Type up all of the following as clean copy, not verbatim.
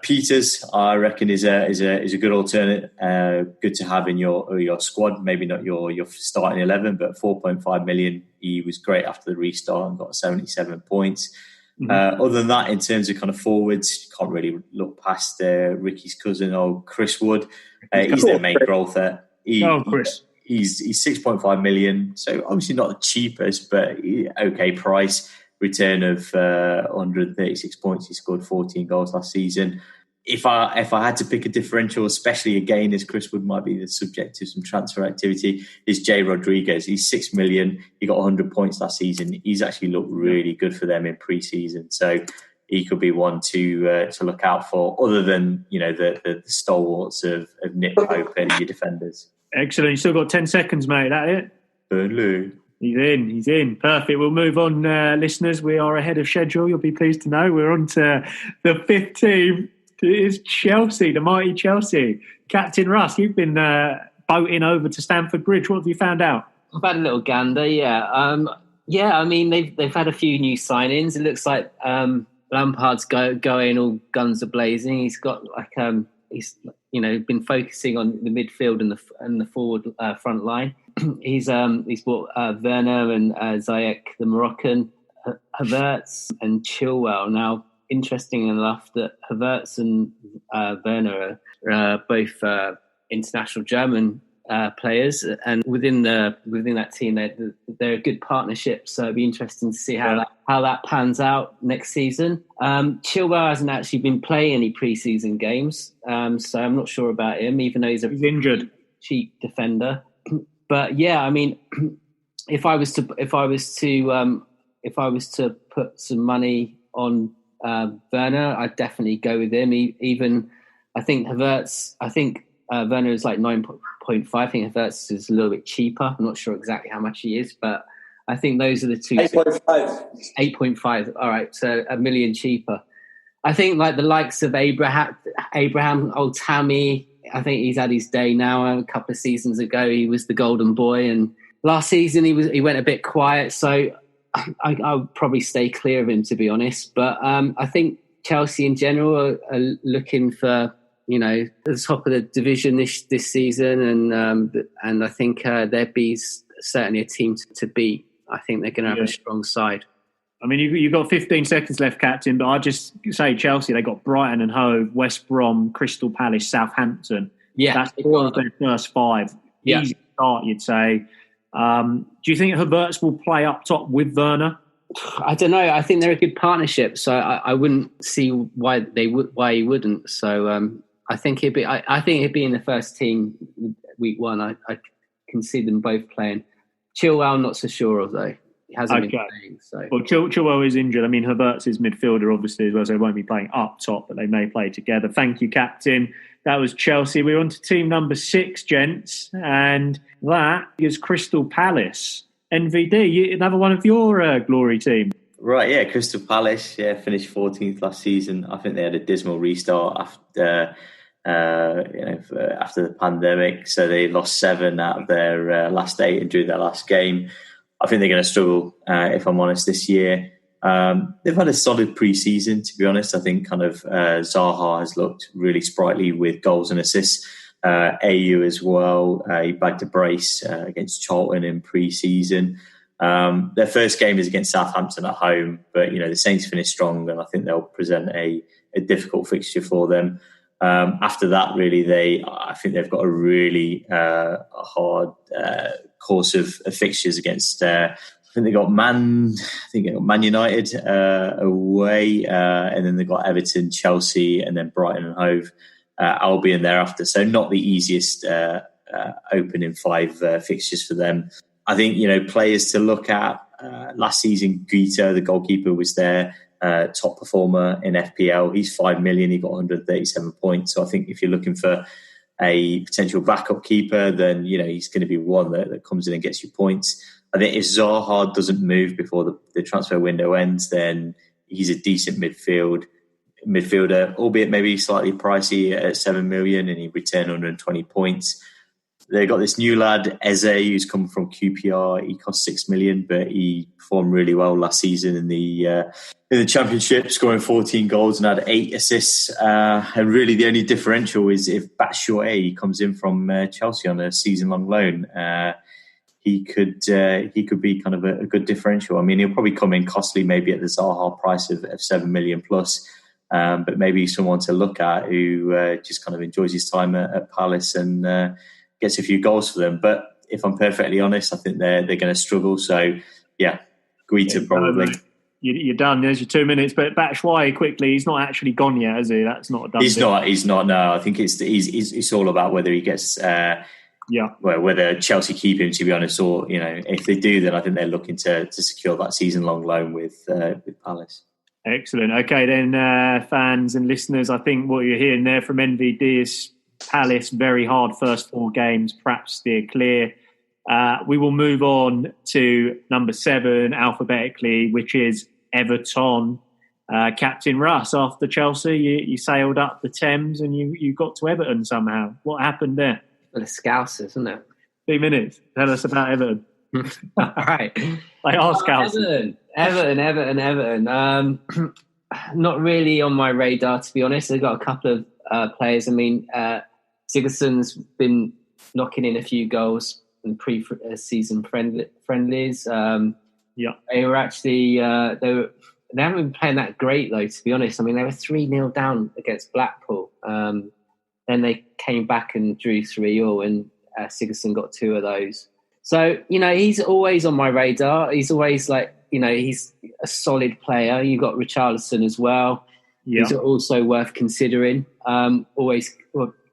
Peters, I reckon, is a good alternate. Good to have in your squad. Maybe not your starting 11, but 4.5 million. He was great after the restart and got 77 points. Other than that, in terms of kind of forwards, you can't really look past Ricky's cousin, Chris Wood. He's their main growth there. Chris. He's 6.5 million, so obviously not the cheapest, but okay price. Return of 136 points. He scored 14 goals last season. If I had to pick a differential, especially again as Chris Wood might be the subject to some transfer activity, is Jay Rodriguez. He's 6 million. He got 100 points last season. He's actually looked really good for them in pre-season, so he could be one to look out for. Other than the stalwarts of Nick Pope and your defenders. Excellent. You still got 10 seconds, mate. That it? Burnley. He's in. Perfect. We'll move on, listeners. We are ahead of schedule. You'll be pleased to know. We're on to the fifth team. It is Chelsea, the mighty Chelsea. Captain Russ, you've been boating over to Stamford Bridge. What have you found out? I've had a little gander, yeah. I mean, they've had a few new signings. It looks like Lampard's going all guns a-blazing. He's got he's been focusing on the midfield and the forward front line. He's bought Werner and Ziyech, the Moroccan, Havertz and Chilwell. Now, interesting enough that Havertz and Werner are both international German players, and within that team, they're a good partnership. So it'd be interesting to see how that pans out next season. Chilwell hasn't actually been playing any pre-season games, so I'm not sure about him, even though he's injured, cheap defender. But yeah, I mean, if I was to put some money on Werner, I'd definitely go with him. Even I think Havertz. I think Werner is like 9.5. I think Havertz is a little bit cheaper. I'm not sure exactly how much he is, but I think those are the two. 8.5. 8.5. All right, so $1 million cheaper. I think like the likes of Abraham, old Tammy. I think he's had his day now. A couple of seasons ago, he was the golden boy, and last season he went a bit quiet. So I would probably stay clear of him, to be honest. But I think Chelsea in general are looking for the top of the division this season, and I think they'd be certainly a team to beat. I think they're going to have a strong side. I mean, you've got 15 seconds left, Captain, but I'll just say Chelsea, they got Brighton and Hove, West Brom, Crystal Palace, Southampton. Yeah. That's four of their first five. Yeah. Easy start, you'd say. Do you think Havertz will play up top with Werner? I don't know. I think they're a good partnership, so I wouldn't see why he wouldn't. So I think he'd be in the first team week one. I can see them both playing. Chilwell, I'm not so sure of though. He hasn't been playing. So. Well, Chilwell is injured. I mean, Havertz is midfielder, obviously, as well, so they won't be playing up top, but they may play together. Thank you, Captain. That was Chelsea. We're on to team number 6, gents, and that is Crystal Palace. NVD, another one of your glory team. Right, yeah, Crystal Palace, finished 14th last season. I think they had a dismal restart after the pandemic, so they lost 7 out of their last 8 and drew their last game. I think they're going to struggle, if I'm honest, this year. They've had a solid pre-season, to be honest. I think kind of Zaha has looked really sprightly with goals and assists. AU as well. He bagged a brace against Charlton in pre-season. Their first game is against Southampton at home, but the Saints finished strong, and I think they'll present a difficult fixture for them. After that, really, I think they've got a really hard course of fixtures against. I think they got Man United away, and then they got Everton, Chelsea, and then Brighton and Hove, Albion thereafter. So not the easiest opening 5 fixtures for them. I think players to look at. Last season, Guito, the goalkeeper, was there. Top performer in FPL. He's 5 million. He got 137 points. So I think if you're looking for a potential backup keeper, then he's going to be one that comes in and gets you points. I think if Zaha doesn't move before the transfer window ends, then he's a decent midfielder, albeit maybe slightly pricey at 7 million, and he returned 120 points. They got this new lad, Eze, who's come from QPR. He cost 6 million, but he performed really well last season in the Championship, scoring 14 goals and had 8 assists. And really, the only differential is if Batshuayi comes in from Chelsea on a season-long loan. He could be kind of a good differential. I mean, he'll probably come in costly, maybe at the Zaha price of 7 million plus. But maybe someone to look at who just kind of enjoys his time at Palace and gets a few goals for them. But if I'm perfectly honest, I think they're going to struggle. So, yeah, Guita probably. You're done. There's your 2 minutes. But Batshuayi, quickly, he's not actually gone yet, is he? That's not a done deal. He's not. No, I think it's all about whether he gets. Well, whether Chelsea keep him, to be honest, or if they do, then I think they're looking to secure that season-long loan with Palace. Excellent. Okay, then, fans and listeners, I think what you're hearing there from NVD is Palace, very hard first 4 games, perhaps steer clear. We will move on to number 7 alphabetically, which is Everton. Captain Russ, after Chelsea, you sailed up the Thames and you got to Everton somehow. What happened there? Well, the Scousers, isn't it? 2 minutes. Tell us about Everton. All right. They are Scousers. Everton. Not really on my radar, to be honest. They've got a couple of players. I mean, Sigurdsson's been knocking in a few goals in pre-season friendlies. They were actually they haven't been playing that great, though, to be honest. I mean, they were 3-0 down against Blackpool. Then they came back and drew 3-3, and Sigurdsson got 2 of those. So, he's always on my radar. He's always he's a solid player. You've got Richarlison as well. Yeah. He's also worth considering. Always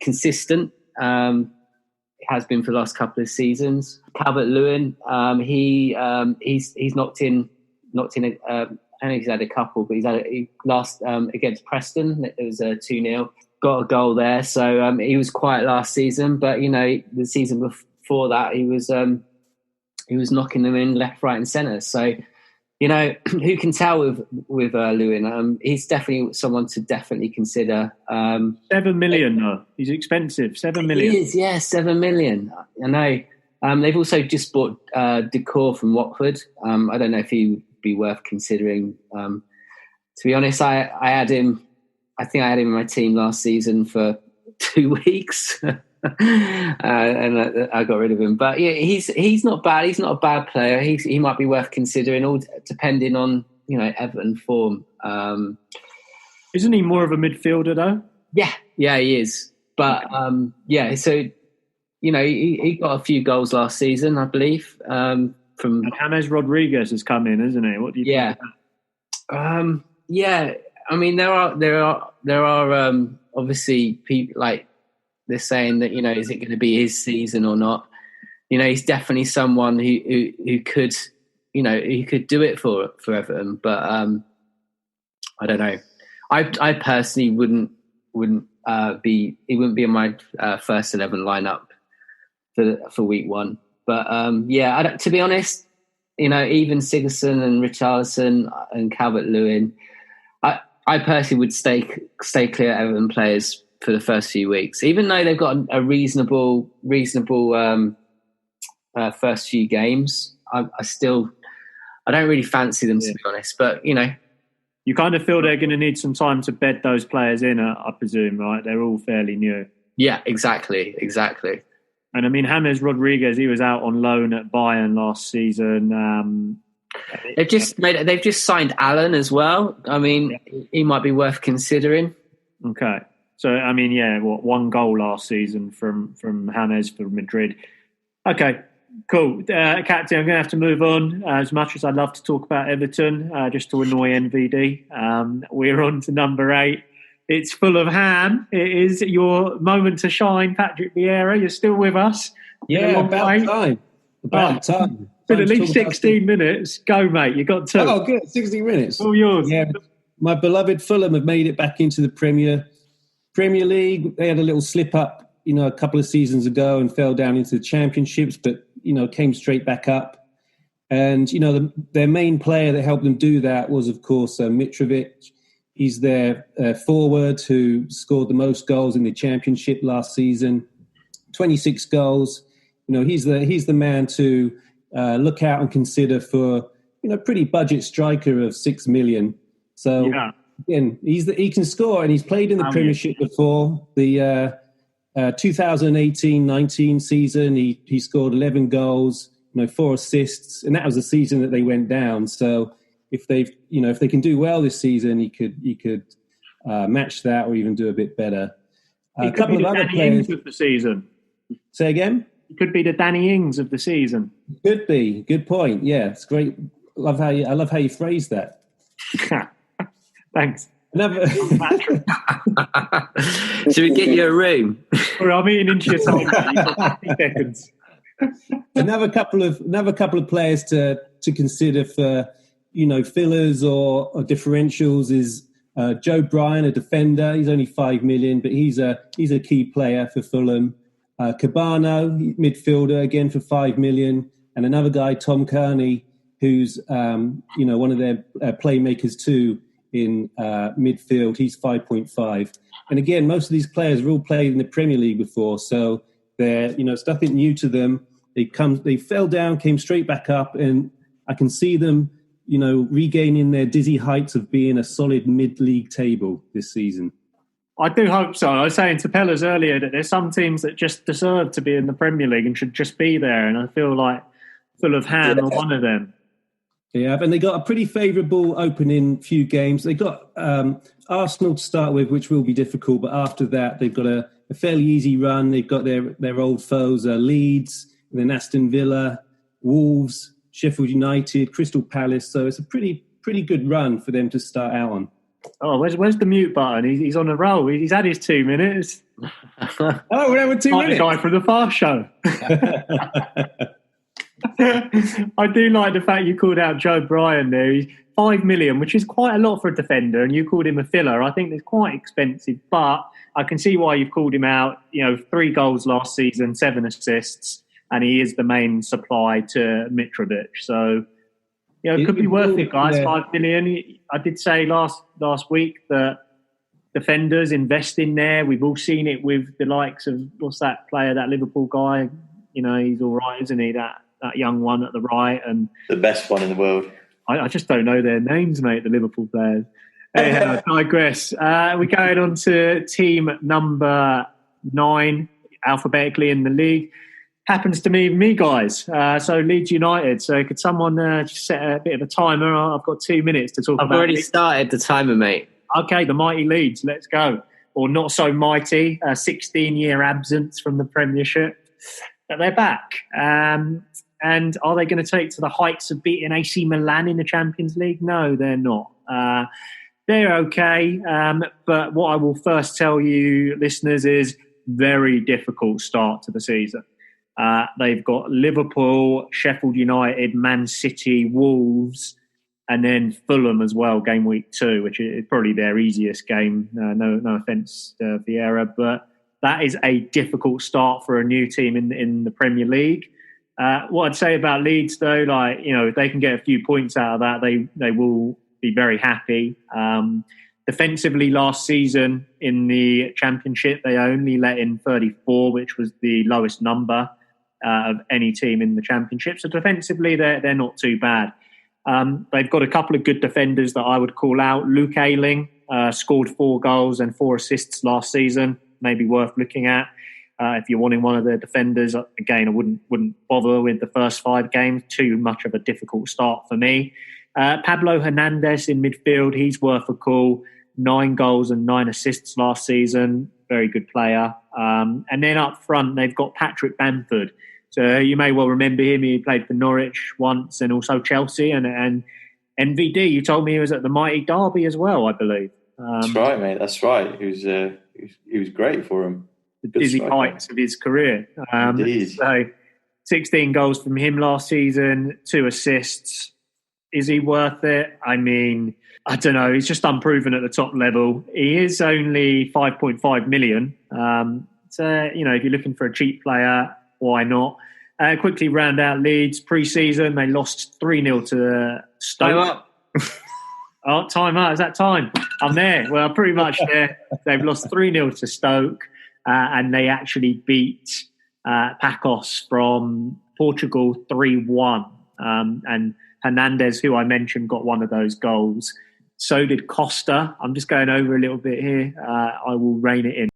consistent. Has been for the last couple of seasons. Calvert-Lewin, he's knocked in. I know he's had a couple, but he last against Preston. It was 2-0. Got a goal there, so he was quiet last season. But the season before that, he was knocking them in left, right, and centre. So who can tell with Lewin? He's definitely someone to definitely consider. 7 million, though. He's expensive. 7 million. He is, yeah, 7 million. I know. They've also just bought Decor from Watford. I don't know if he would be worth considering. To be honest, I had him. I think I had him in my team last season for 2 weeks. And I got rid of him. But yeah, he's not bad. He's not a bad player. He might be worth considering, all depending on Everton form. Isn't he more of a midfielder though? Yeah, he is. But so he got a few goals last season, I believe. From James Rodriguez has come in, isn't he? What do you think? Yeah. I mean, there are obviously people like. They're saying that, is it going to be his season or not? He's definitely someone who could, who could do it for Everton. But I don't know. I personally wouldn't be. He wouldn't be in my first 11 lineup for week 1. But to be honest, even Sigurdsson and Richarlison and Calvert-Lewin, I personally would stay clear of Everton players for the first few weeks, even though they've got a reasonable first few games. I don't really fancy them, to be honest. But you kind of feel they're going to need some time to bed those players in, I presume, right? They're all fairly new. Yeah, exactly. And I mean, James Rodriguez, he was out on loan at Bayern last season. They've just signed Allen as well. I mean, he might be worth considering. Okay. So, I mean, 1 goal last season from James for Madrid. Okay, cool. Captain, I'm going to have to move on. As much as I'd love to talk about Everton, just to annoy NVD, we're on to number 8. It's full of ham. It is your moment to shine, Patrick Vieira. You're still with us. Yeah, about time. About time. Been at least 16 minutes. Go, mate. You got 2. Oh, good. 16 minutes. All yours. Yeah, my beloved Fulham have made it back into the Premier League. They had a little slip up, a couple of seasons ago and fell down into the Championships, but, came straight back up. And, their main player that helped them do that was, of course, Mitrovic. He's their forward who scored the most goals in the Championship last season, 26 goals. He's the man to look out and consider for pretty budget striker of 6 million. So again, he can score, and he's played in the Premiership before. The 2018-19 season, he scored 11 goals, 4 assists, and that was the season that they went down. So if they can do well this season, he could match that or even do a bit better. A couple of other players of the season. Say again? It could be the Danny Ings of the season. Could be. Good point. Yeah, it's great. I love how you phrase that. Thanks. Should we get you a room? Or I'm eating into your time. You've got 50 seconds. Another couple of players to consider for fillers or differentials is Joe Bryan, a defender. He's only 5 million, but he's a key player for Fulham. Cabano, midfielder, again for 5 million, and another guy, Tom Kearney, who's one of their playmakers too in midfield. He's 5.5, and again, most of these players have all played in the Premier League before, so they're it's nothing new to them. They fell down, came straight back up, and I can see them regaining their dizzy heights of being a solid mid-league table this season. I do hope so. I was saying to Pellers earlier that there's some teams that just deserve to be in the Premier League and should just be there, and I feel like Fulham are one of them. Yeah, and they got a pretty favourable opening few games. They got Arsenal to start with, which will be difficult, but after that they've got a fairly easy run. They've got their old foes, Leeds, and then Aston Villa, Wolves, Sheffield United, Crystal Palace. So it's a pretty good run for them to start out on. Oh, where's the mute button? He's on a roll. He's had his 2 minutes. Oh, we're over 2 minutes. The guy from the Fast Show. I do like the fact you called out Joe Bryan there. He's 5 million, which is quite a lot for a defender, and you called him a filler. I think it's quite expensive, but I can see why you've called him out. 3 goals last season, 7 assists, and he is the main supply to Mitrovic. So, it could be worth it, guys. 5 million. I did say last week that defenders invest in there. We've all seen it with the likes of, what's that player, that Liverpool guy? He's all right, isn't he? That young one at the right, and the best one in the world. I just don't know their names, mate. The Liverpool players. Anyhow, I digress. We're going on to team number 9, alphabetically in the league. Happens to me, guys. So Leeds United. So could someone just set a bit of a timer? I've got 2 minutes to talk about. I've already started the timer, mate. Okay, the mighty Leeds. Let's go. Or not so mighty. 16-year absence from the Premiership. But they're back. And are they going to take to the heights of beating AC Milan in the Champions League? No, they're not. They're okay. But what I will first tell you, listeners, is very difficult start to the season. They've got Liverpool, Sheffield United, Man City, Wolves, and then Fulham as well, game week 2, which is probably their easiest game. No offence to Vieira, but that is a difficult start for a new team in the Premier League. What I'd say about Leeds, though, if they can get a few points out of that, they will be very happy. Defensively, last season in the Championship, they only let in 34, which was the lowest number of any team in the Championship. So defensively, they're not too bad. They've got a couple of good defenders that I would call out. Luke Ayling scored 4 goals and 4 assists last season. Maybe worth looking at if you're wanting one of the defenders. Again, I wouldn't bother with the first 5 games. Too much of a difficult start for me. Pablo Hernandez in midfield. He's worth a call. 9 goals and 9 assists last season. Very good player. And then up front, they've got Patrick Bamford. So you may well remember him. He played for Norwich once and also Chelsea. And NVD, you told me he was at the mighty Derby as well, I believe. That's right, mate. That's right. He was great for him. The dizzy heights of his career. So 16 goals from him last season, 2 assists. Is he worth it? I mean, I don't know. He's just unproven at the top level. He is only 5.5 million. So, if you're looking for a cheap player, why not? Quickly round out Leeds. Pre-season, they lost 3-0 to Stoke. Time up. Oh, time out. Is that time? I'm there. Well, pretty much there. They've lost 3-0 to Stoke, and they actually beat Pacos from Portugal 3-1. And Hernandez, who I mentioned, got one of those goals. So did Costa. I'm just going over a little bit here. I will rein it in.